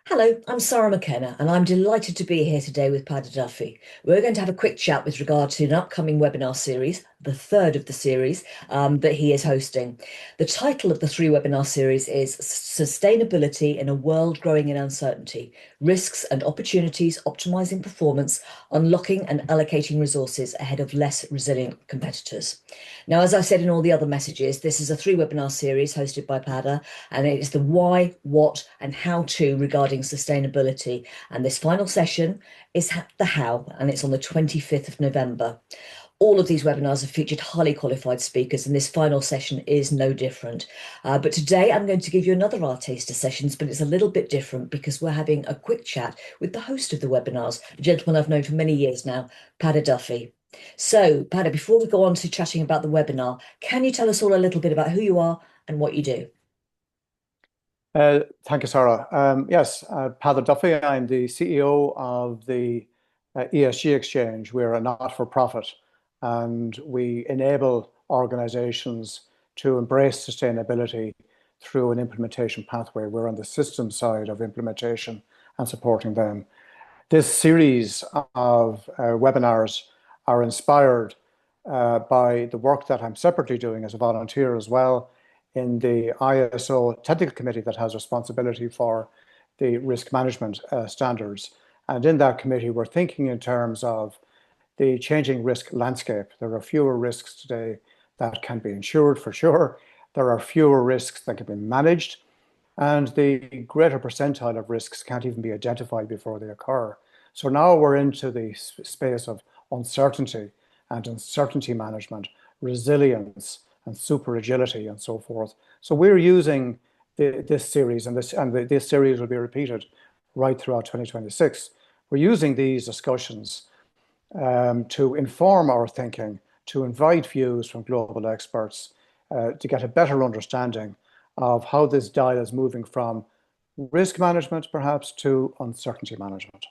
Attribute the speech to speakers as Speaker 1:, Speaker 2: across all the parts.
Speaker 1: Hello, I'm Sarah McKenna, and I'm delighted to be here today with Peadar Duffy. We're going to have a quick chat with regard to an upcoming webinar series, the third of the series that he is hosting. The title of the three webinar series is Sustainability in a World Growing in Uncertainty, Risks and Opportunities, Optimizing Performance, Unlocking and Allocating Resources Ahead of Less Resilient Competitors. Now, as I said in all the other messages, this is a three webinar series hosted by Peadar, and it is the why, what, and how to regarding sustainability. And this final session is the how, and it's on the 25th of November. All of these webinars have featured highly qualified speakers, and this final session is no different. But today I'm going to give you another Our Taster Sessions, but it's a little bit different because we're having a quick chat with the host of the webinars, a gentleman I've known for many years now, Peadar Duffy. So, Peadar, before we go on to chatting about the webinar, can you tell us all a little bit about who you are and what you do?
Speaker 2: Thank you, Sarah. Yes, Peadar Duffy. I'm the CEO of the ESG Exchange. We're a not-for-profit, and we enable organizations to embrace sustainability through an implementation pathway. We're on the system side of implementation and supporting them. This series of webinars are inspired by the work that I'm separately doing as a volunteer as well in the ISO technical committee that has responsibility for the risk management standards. And in that committee, we're thinking in terms of the changing risk landscape. There are fewer risks today that can be insured for sure. There are fewer risks that can be managed. And the greater percentile of risks can't even be identified before they occur. So now we're into the space of uncertainty and uncertainty management, resilience, and super agility, and so forth. So we're using this series, and this series will be repeated right throughout 2026. We're using these discussions to inform our thinking, to invite views from global experts, to get a better understanding of how this dial is moving from risk management, perhaps, to uncertainty management.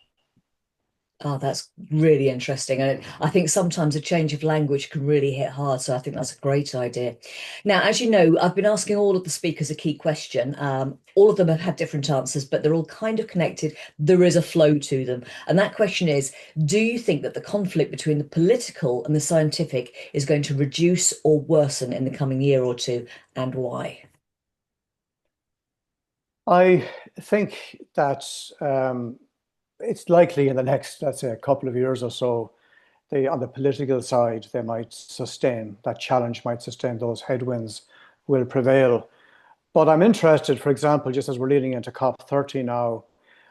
Speaker 1: Oh, that's really interesting. And I think sometimes a change of language can really hit hard. So I think that's a great idea. Now, as you know, I've been asking all of the speakers a key question. All of them have had different answers, but they're all kind of connected. There is a flow to them. And that question is, do you think that the conflict between the political and the scientific is going to reduce or worsen in the coming year or two, and why?
Speaker 2: I think that it's likely in the next, let's say, a couple of years or so, on the political side, they might sustain, that challenge might sustain, those headwinds will prevail. But I'm interested, for example, just as we're leading into COP30 now,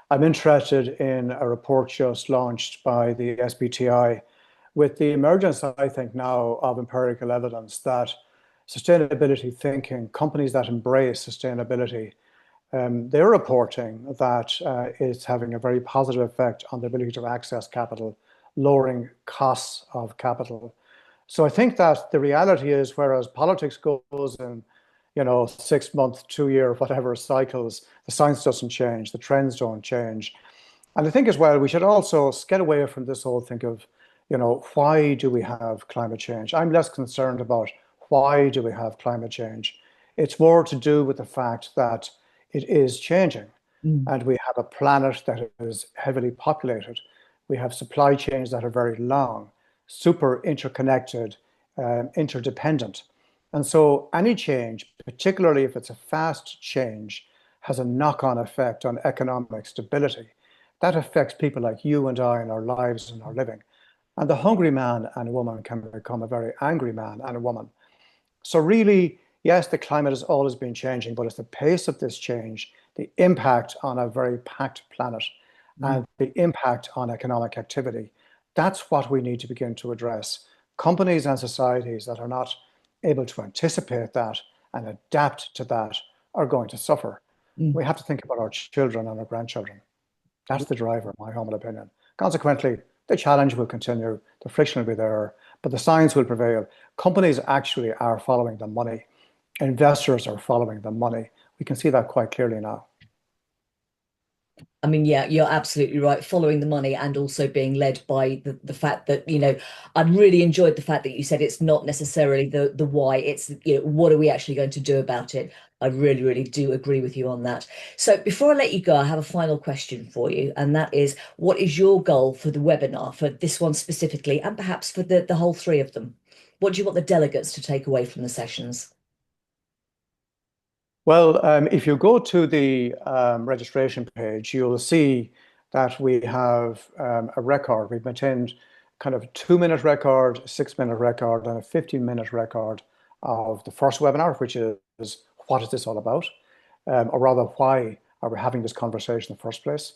Speaker 2: I'm interested in a report just launched by the SBTI with the emergence, I think, now of empirical evidence that sustainability thinking, companies that embrace sustainability, they're reporting that it's having a very positive effect on the ability to access capital, lowering costs of capital. So I think that the reality is, whereas politics goes in, 6 month, 2 year, whatever cycles, the science doesn't change, the trends don't change. And I think as well, we should also get away from this whole think of, why do we have climate change? I'm less concerned about why do we have climate change. It's more to do with the fact that it is changing.
Speaker 1: Mm.
Speaker 2: And we have a planet that is heavily populated. We have supply chains that are very long, super interconnected, interdependent. And so any change, particularly if it's a fast change, has a knock-on effect on economic stability. That affects people like you and I in our lives and our living. And the hungry man and woman can become a very angry man and a woman. So really, yes, the climate has always been changing, but it's the pace of this change, the impact on a very packed planet,
Speaker 1: Mm.
Speaker 2: and the impact on economic activity. That's what we need to begin to address. Companies and societies that are not able to anticipate that and adapt to that are going to suffer.
Speaker 1: Mm.
Speaker 2: We have to think about our children and our grandchildren. That's the driver, in my humble opinion. Consequently, the challenge will continue, the friction will be there, but the science will prevail. Companies actually are following the money. Investors are following the money. We can see that quite clearly now.
Speaker 1: I mean, yeah, you're absolutely right. Following the money and also being led by the fact that, I really enjoyed the fact that you said it's not necessarily the why, it's, what are we actually going to do about it? I really, really do agree with you on that. So before I let you go, I have a final question for you, and that is, what is your goal for the webinar, for this one specifically, and perhaps for the whole three of them? What do you want the delegates to take away from the sessions?
Speaker 2: Well, if you go to the registration page, you'll see that we have a record. We've maintained kind of a 2-minute record, a 6-minute record, and a 15-minute record of the first webinar, which is what is this all about? Or rather, why are we having this conversation in the first place?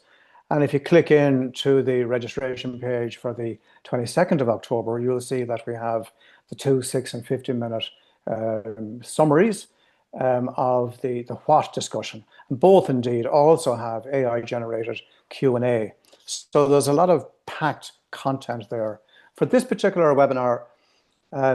Speaker 2: And if you click into the registration page for the 22nd of October, you'll see that we have the 2, 6, and 15-minute summaries of the what discussion. And both indeed also have AI generated Q&A. So there's a lot of packed content there. For this particular webinar,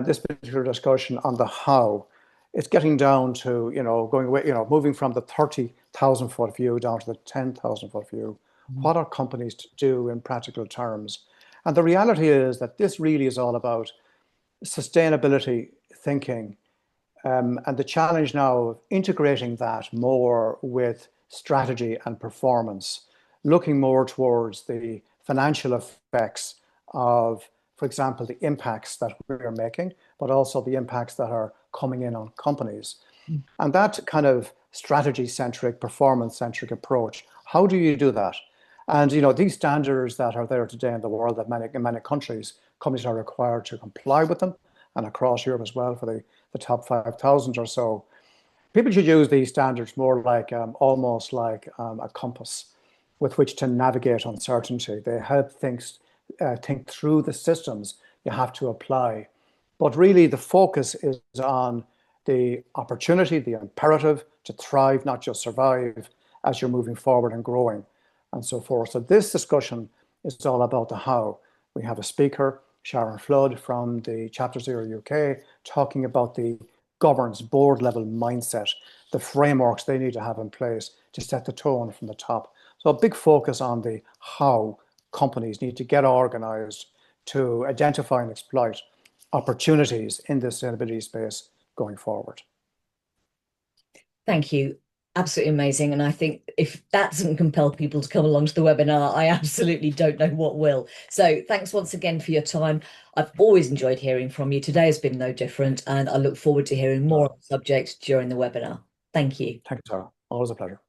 Speaker 2: this particular discussion on the how, it's getting down to, going away, moving from the 30,000 foot view down to the 10,000 foot view. What are companies to do in practical terms? And the reality is that this really is all about sustainability thinking, and the challenge now of integrating that more with strategy and performance, looking more towards the financial effects of, for example, the impacts that we're making, but also the impacts that are coming in on companies. And that kind of strategy-centric, performance-centric approach, how do you do that? And these standards that are there today in the world, that in many countries, companies are required to comply with them, and across Europe as well for the top 5,000 or so. People should use these standards more like almost like a compass with which to navigate uncertainty. They help think through the systems you have to apply. But really, the focus is on the opportunity, the imperative to thrive, not just survive, as you're moving forward and growing and so forth. So this discussion is all about the how. We have a speaker, Sharon Flood from the Chapter Zero UK, talking about the governance board level mindset, the frameworks they need to have in place to set the tone from the top. So a big focus on the how companies need to get organized to identify and exploit opportunities in the sustainability space going forward.
Speaker 1: Thank you. Absolutely amazing. And I think if that doesn't compel people to come along to the webinar, I absolutely don't know what will. So thanks once again for your time. I've always enjoyed hearing from you. Today has been no different, and I look forward to hearing more on the subject during the webinar. Thank you.
Speaker 2: Thank you, Sarah. Always a pleasure.